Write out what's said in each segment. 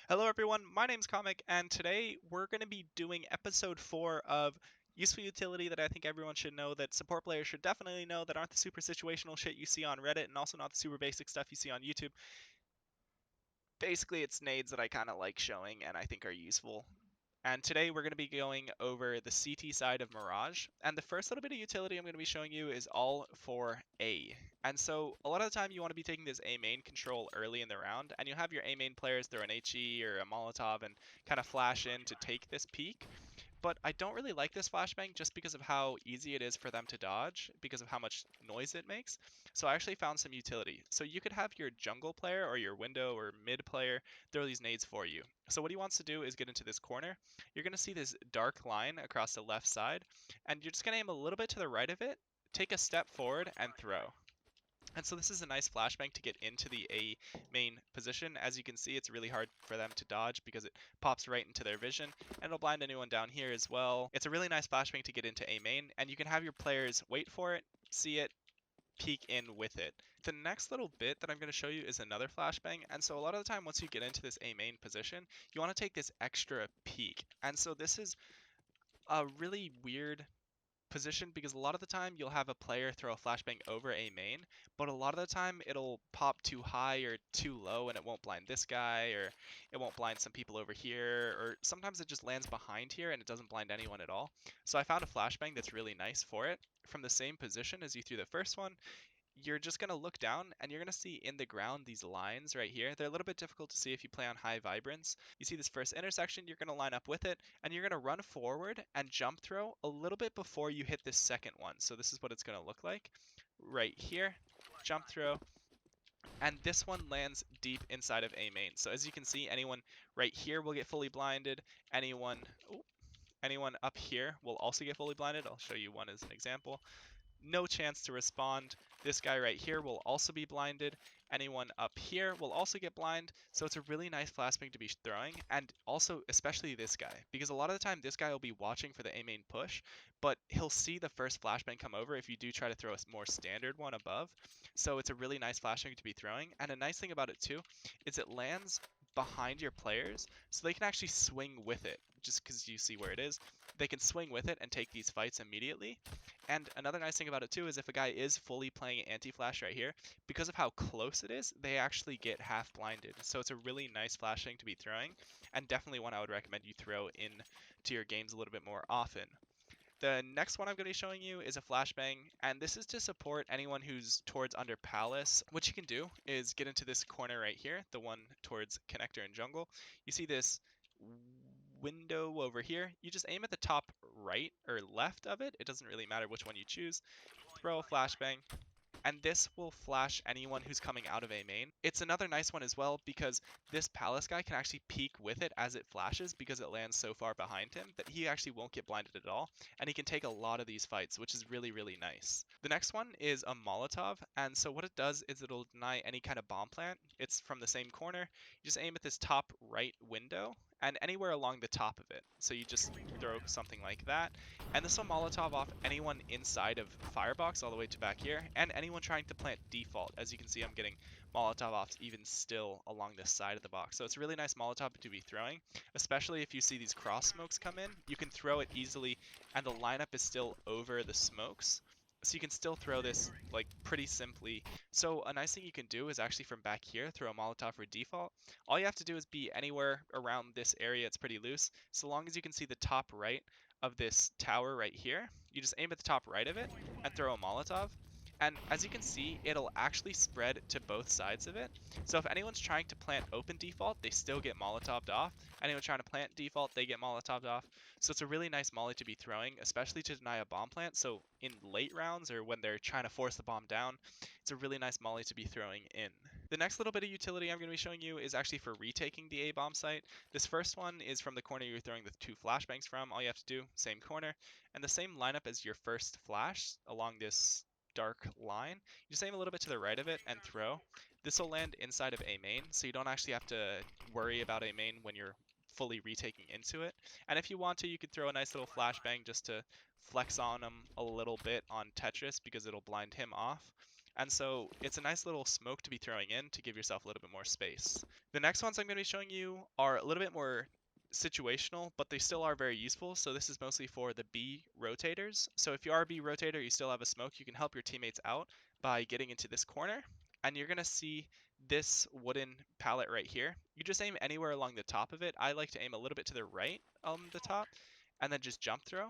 Hello everyone, my name's Comic, and today we're going to be doing episode 4 of useful utility that I think everyone should know, that support players should definitely know, that aren't the super situational shit you see on Reddit, and also not the super basic stuff you see on YouTube. Basically, it's nades that I kind of like showing and I think are useful. And today we're going to be going over the CT side of Mirage. And the first little bit of utility I'm going to be showing you is all for A. And so a lot of the time you want to be taking this A main control early in the round, and you'll have your A main players throw an HE or a Molotov and kind of flash in to take this peak. But I don't really like this flashbang just because of how easy it is for them to dodge, because of how much noise it makes. So I actually found some utility. So you could have your jungle player or your window or mid player throw these nades for you. So what he wants to do is get into this corner. You're going to see this dark line across the left side, and you're just going to aim a little bit to the right of it, take a step forward, and throw. And so this is a nice flashbang to get into the A main position. As you can see, it's really hard for them to dodge because it pops right into their vision, and it'll blind anyone down here as well. It's a really nice flashbang to get into A main, and you can have your players wait for it, see it, peek in with it. The next little bit that I'm going to show you is another flashbang, and so a lot of the time once you get into this A main position, you want to take this extra peek. And so this is a really weird position because a lot of the time you'll have a player throw a flashbang over A main, but a lot of the time it'll pop too high or too low and it won't blind this guy, or it won't blind some people over here, or sometimes it just lands behind here and it doesn't blind anyone at all. So I found a flashbang that's really nice for it. From the same position as you threw the first one, you're just going to look down and you're going to see in the ground these lines right here. They're a little bit difficult to see if you play on high vibrance. You see this first intersection, you're going to line up with it, and you're going to run forward and jump throw a little bit before you hit this second one. So this is what it's going to look like right here. Jump throw, and this one lands deep inside of A main. So as you can see, anyone right here will get fully blinded. Anyone up here will also get fully blinded. I'll show you one as an example. No chance to respond. This guy right here will also be blinded. Anyone up here will also get blind. So it's a really nice flashbang to be throwing, and also especially this guy, because a lot of the time this guy will be watching for the A main push, but he'll see the first flashbang come over if you do try to throw a more standard one above. So it's a really nice flashbang to be throwing, and a nice thing about it too is it lands behind your players, so they can actually swing with it. Just because you see where it is, they can swing with it and take these fights immediately. And another nice thing about it too is if a guy is fully playing anti-flash right here, because of how close it is, they actually get half blinded. So it's a really nice flashbang to be throwing, and definitely one I would recommend you throw in to your games a little bit more often. The next one I'm going to be showing you is a flashbang, and this is to support anyone who's towards under palace. What you can do is get into this corner right here, the one towards connector and jungle. You see this window over here. You just aim at the top right or left of it. It doesn't really matter which one you choose. Throw a flashbang, and this will flash anyone who's coming out of A main. It's another nice one as well because this palace guy can actually peek with it as it flashes because it lands so far behind him that he actually won't get blinded at all, and he can take a lot of these fights, which is really, really nice. The next one is a Molotov, and so what it does is it'll deny any kind of bomb plant. It's from the same corner. You just aim at this top right window and anywhere along the top of it. So you just throw something like that, and this will Molotov off anyone inside of Firebox all the way to back here, and anyone trying to plant default. As you can see, I'm getting Molotov offs even still along this side of the box. So it's a really nice Molotov to be throwing, especially if you see these cross smokes come in. You can throw it easily, and the lineup is still over the smokes. So you can still throw this like pretty simply. So a nice thing you can do is actually from back here, throw a Molotov for default. All you have to do is be anywhere around this area. It's pretty loose. So long as you can see the top right of this tower right here, you just aim at the top right of it and throw a Molotov. And as you can see, it'll actually spread to both sides of it. So if anyone's trying to plant open default, they still get Molotoved off. Anyone trying to plant default, they get Molotoved off. So it's a really nice molly to be throwing, especially to deny a bomb plant. So in late rounds or when they're trying to force the bomb down, it's a really nice molly to be throwing in. The next little bit of utility I'm going to be showing you is actually for retaking the A bomb site. This first one is from the corner you're throwing the two flashbangs from. All you have to do, same corner, and the same lineup as your first flash along this dark line. You just aim a little bit to the right of it and throw. This will land inside of A main, so you don't actually have to worry about A main when you're fully retaking into it. And if you want to, you could throw a nice little flashbang just to flex on him a little bit on Tetris because it'll blind him off. And so it's a nice little smoke to be throwing in to give yourself a little bit more space. The next ones I'm going to be showing you are a little bit more situational, but they still are very useful. So this is mostly for the B rotators. So if you are a B rotator, you still have a smoke, you can help your teammates out by getting into this corner. And you're going to see this wooden pallet right here. You just aim anywhere along the top of it. I like to aim a little bit to the right on the top and then just jump throw.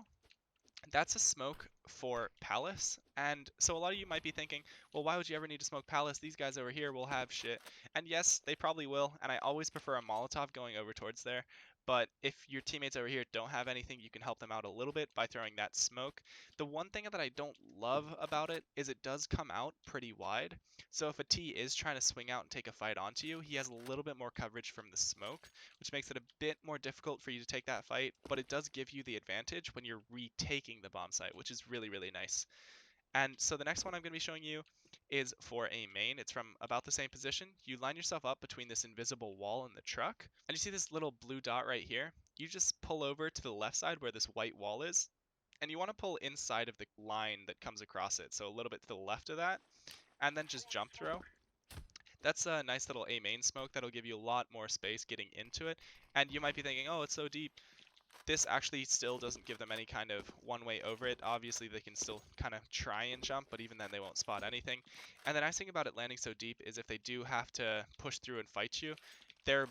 That's a smoke for Palace. And so a lot of you might be thinking, well, why would you ever need to smoke Palace? These guys over here will have shit. And yes, they probably will. And I always prefer a Molotov going over towards there. But if your teammates over here don't have anything, you can help them out a little bit by throwing that smoke. The one thing that I don't love about it is it does come out pretty wide. So if a T is trying to swing out and take a fight onto you, he has a little bit more coverage from the smoke, which makes it a bit more difficult for you to take that fight, but it does give you the advantage when you're retaking the bomb site, which is really, really nice. And so the next one I'm going to be showing you is for a main. It's from about the same position. You line yourself up between this invisible wall and the truck, and you see this little blue dot right here. You just pull over to the left side where this white wall is, and you want to pull inside of the line that comes across it, so a little bit to the left of that, and then just jump throw. That's a nice little A main smoke that'll give you a lot more space getting into it. And you might be thinking, oh, it's so deep. This actually still doesn't give them any kind of one way over it. Obviously, they can still kind of try and jump, but even then they won't spot anything. And the nice thing about it landing so deep is if they do have to push through and fight you, they're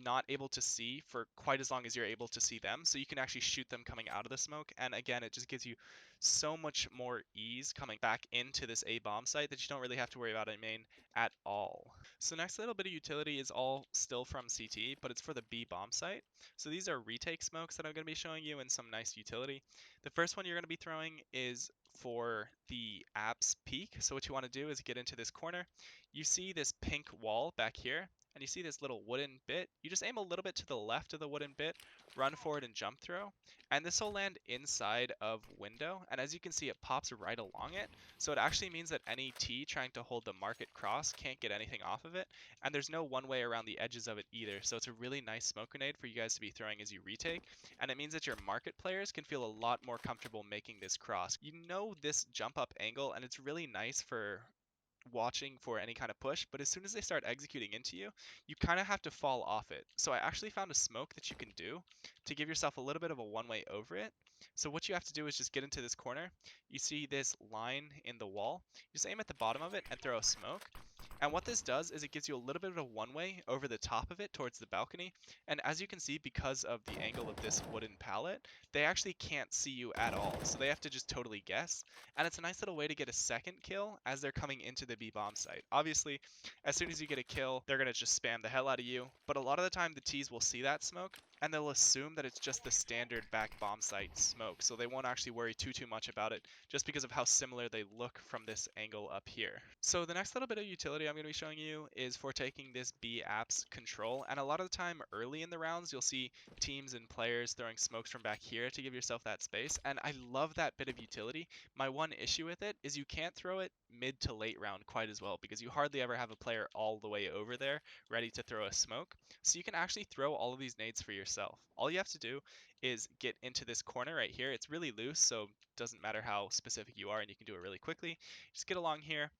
not able to see for quite as long as you're able to see them. So you can actually shoot them coming out of the smoke. And again, it just gives you so much more ease coming back into this A bomb site that you don't really have to worry about a main at all. So next little bit of utility is all still from CT, but it's for the B bomb site. So these are retake smokes that I'm going to be showing you and some nice utility. The first one you're going to be throwing is for the apps peak. So what you want to do is get into this corner. You see this pink wall back here, and you see this little wooden bit. You just aim a little bit to the left of the wooden bit, run forward and jump throw, and this will land inside of window. And as you can see, it pops right along it. So it actually means that any T trying to hold the market cross can't get anything off of it. And there's no one way around the edges of it either. So it's a really nice smoke grenade for you guys to be throwing as you retake. And it means that your market players can feel a lot more comfortable making this cross. You know this jump up angle, and it's really nice for watching for any kind of push, but as soon as they start executing into you, you kind of have to fall off it. So I actually found a smoke that you can do to give yourself a little bit of a one-way over it. So what you have to do is just get into this corner. You see this line in the wall. You just aim at the bottom of it and throw a smoke. And what this does is it gives you a little bit of a one-way over the top of it towards the balcony. And as you can see, because of the angle of this wooden pallet, they actually can't see you at all. So they have to just totally guess. And it's a nice little way to get a second kill as they're coming into the B bomb site. Obviously, as soon as you get a kill, they're going to just spam the hell out of you. But a lot of the time, the Ts will see that smoke, and they'll assume that it's just the standard back bomb site smoke. So they won't actually worry too much about it, just because of how similar they look from this angle up here. So the next little bit of utility I'm going to be showing you is for taking this B apps control. And a lot of the time early in the rounds, you'll see teams and players throwing smokes from back here to give yourself that space. And I love that bit of utility. My one issue with it is you can't throw it mid to late round quite as well, because you hardly ever have a player all the way over there ready to throw a smoke. So you can actually throw all of these nades for yourself. All you have to do is get into this corner right here. It's really loose, so it doesn't matter how specific you are, and you can do it really quickly. Just get along here.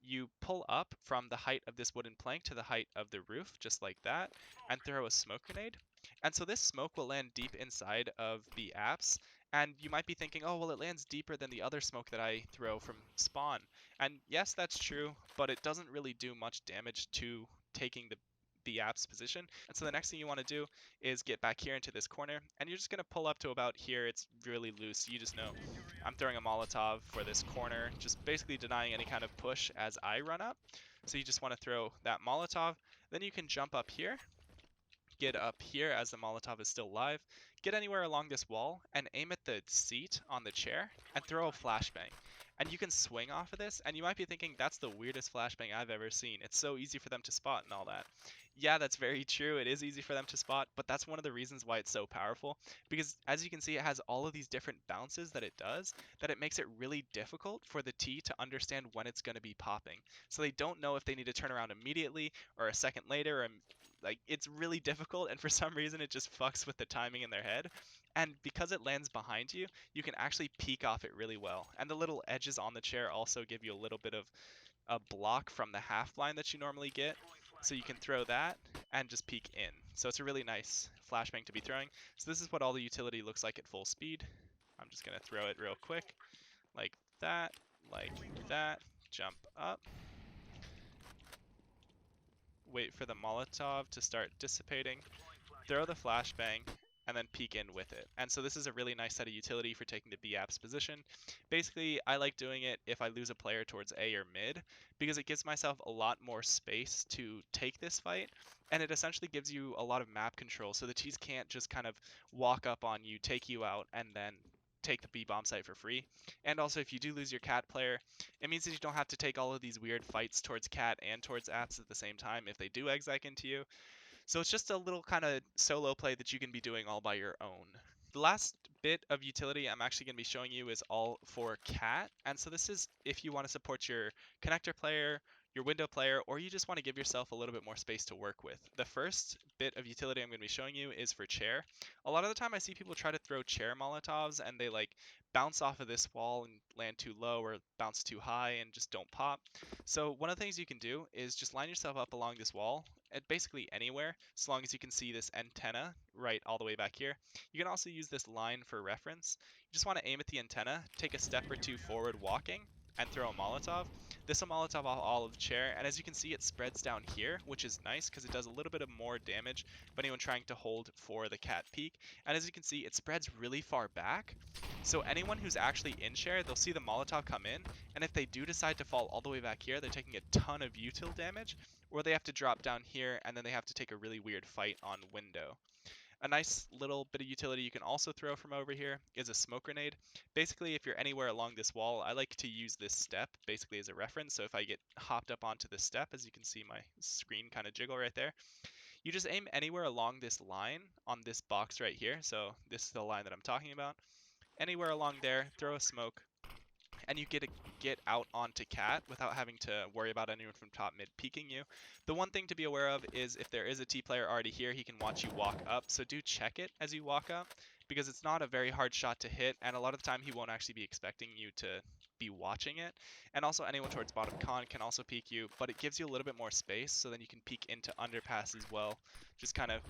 You pull up from the height of this wooden plank to the height of the roof, just like that, and throw a smoke grenade. And so this smoke will land deep inside of the apps. And you might be thinking, oh, well, it lands deeper than the other smoke that I throw from spawn. And yes, that's true, but it doesn't really do much damage to taking the app's position. And so the next thing you want to do is get back here into this corner, and you're just going to pull up to about here. It's really loose. You just know I'm throwing a Molotov for this corner, just basically denying any kind of push as I run up. So you just want to throw that Molotov. Then you can jump up here, get up here as the Molotov is still live, get anywhere along this wall, and aim at the seat on the chair, and throw a flashbang. And you can swing off of this, and you might be thinking, that's the weirdest flashbang I've ever seen. It's so easy for them to spot and all that. Yeah, that's very true. It is easy for them to spot, but that's one of the reasons why it's so powerful. Because as you can see, it has all of these different bounces that it does, that it makes it really difficult for the T to understand when it's going to be popping. So they don't know if they need to turn around immediately, or a second later, or like, it's really difficult, and for some reason it just fucks with the timing in their head. And because it lands behind you, you can actually peek off it really well. And the little edges on the chair also give you a little bit of a block from the half blind that you normally get. So you can throw that and just peek in. So it's a really nice flashbang to be throwing. So this is what all the utility looks like at full speed. I'm just going to throw it real quick, like that, jump up, wait for the Molotov to start dissipating, throw the flashbang, and then peek in with it. And so this is a really nice set of utility for taking the B-apps position. Basically, I like doing it if I lose a player towards A or mid, because it gives myself a lot more space to take this fight, and it essentially gives you a lot of map control, so the T's can't just kind of walk up on you, take you out, and then take the B bomb site for free. And also, if you do lose your cat player, it means that you don't have to take all of these weird fights towards cat and towards apps at the same time if they do exec into you. So it's just a little kind of solo play that you can be doing all by your own. The last bit of utility I'm actually going to be showing you is all for cat. And so this is if you want to support your connector player, your window player, or you just want to give yourself a little bit more space to work with. The first bit of utility I'm going to be showing you is for chair. A lot of the time I see people try to throw chair Molotovs and they like bounce off of this wall and land too low or bounce too high and just don't pop. So one of the things you can do is just line yourself up along this wall at basically anywhere, as long as you can see this antenna right all the way back here. You can also use this line for reference. You just want to aim at the antenna, take a step or two forward walking, and throw a Molotov. This will Molotov all of the chair, and as you can see, it spreads down here, which is nice because it does a little bit of more damage of anyone trying to hold for the cat peak. And as you can see, it spreads really far back. So anyone who's actually in chair, they'll see the Molotov come in, and if they do decide to fall all the way back here, they're taking a ton of util damage, or they have to drop down here, and then they have to take a really weird fight on window. A nice little bit of utility you can also throw from over here is a smoke grenade. Basically, if you're anywhere along this wall, I like to use this step basically as a reference. So if I get hopped up onto this step, as you can see my screen kind of jiggle right there, you just aim anywhere along this line on this box right here. So this is the line that I'm talking about. Anywhere along there, throw a smoke, and you get to get out onto cat without having to worry about anyone from top mid peeking you. The one thing to be aware of is if there is a T player already here, he can watch you walk up, so do check it as you walk up, because it's not a very hard shot to hit, and a lot of the time he won't actually be expecting you to be watching it. And also anyone towards bottom con can also peek you, but it gives you a little bit more space, so then you can peek into underpass as well, just kind of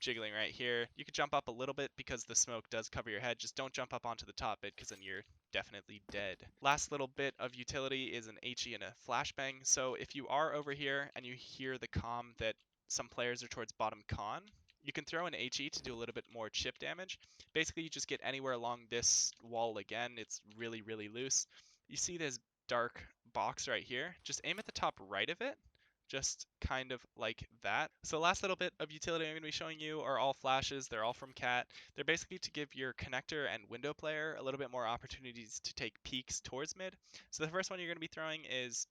jiggling right here. You could jump up a little bit because the smoke does cover your head. Just don't jump up onto the top bit because then you're definitely dead. Last little bit of utility is an HE and a flashbang. So if you are over here and you hear the comm that some players are towards bottom con, you can throw an HE to do a little bit more chip damage. Basically, you just get anywhere along this wall again. It's really, really loose. You see this dark box right here. Just aim at the top right of it, just kind of like that. So the last little bit of utility I'm going to be showing you are all flashes. They're all from cat. They're basically to give your connector and window player a little bit more opportunities to take peeks towards mid. So the first one you're going to be throwing is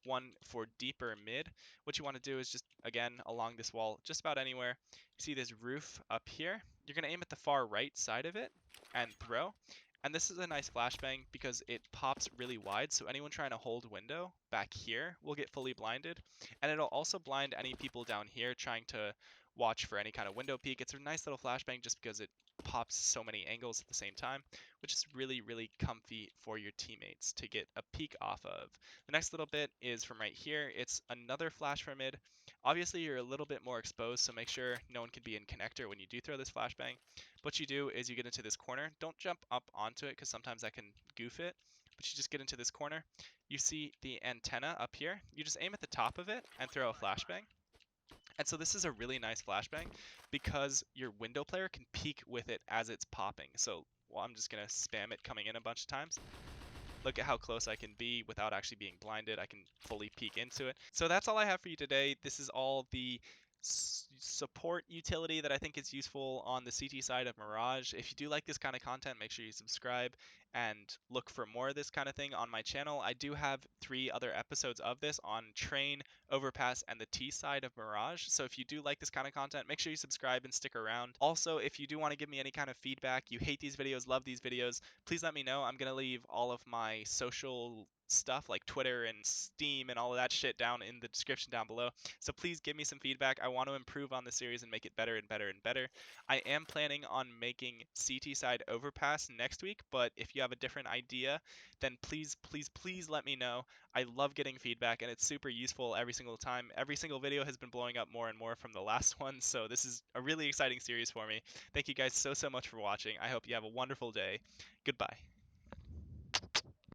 one for deeper mid. What you want to do is just, again, along this wall, just about anywhere. You see this roof up here. You're going to aim at the far right side of it and throw. And this is a nice flashbang because it pops really wide, so anyone trying to hold window back here will get fully blinded. And it'll also blind any people down here trying to watch for any kind of window peek. It's a nice little flashbang just because it pops so many angles at the same time, which is really, really comfy for your teammates to get a peek off of. The next little bit is from right here. It's another flash from mid. Obviously, you're a little bit more exposed, so make sure no one can be in connector when you do throw this flashbang. What you do is you get into this corner. Don't jump up onto it because sometimes that can goof it, but you just get into this corner. You see the antenna up here. You just aim at the top of it and throw a flashbang. And so this is a really nice flashbang because your window player can peek with it as it's popping. So well, I'm just going to spam it coming in a bunch of times. Look at how close I can be without actually being blinded. I can fully peek into it. So that's all I have for you today. This is all the support utility that I think is useful on the CT side of Mirage. If you do like this kind of content, make sure you subscribe and look for more of this kind of thing on my channel. I do have 3 other episodes of this on Train, Overpass, and the T side of Mirage. So if you do like this kind of content, make sure you subscribe and stick around. Also, if you do want to give me any kind of feedback, you hate these videos, love these videos, please let me know. I'm going to leave all of my social stuff like Twitter and Steam and all of that shit down in the description down below. So please give me some feedback. I want to improve on the series and make it better and better and better. I am planning on making CT side overpass next week, but if you have a different idea, then please, please, please let me know. I love getting feedback and it's super useful every single time. Every single video has been blowing up more and more from the last one, so this is a really exciting series for me. Thank you guys so much for watching. I hope you have a wonderful day. Goodbye.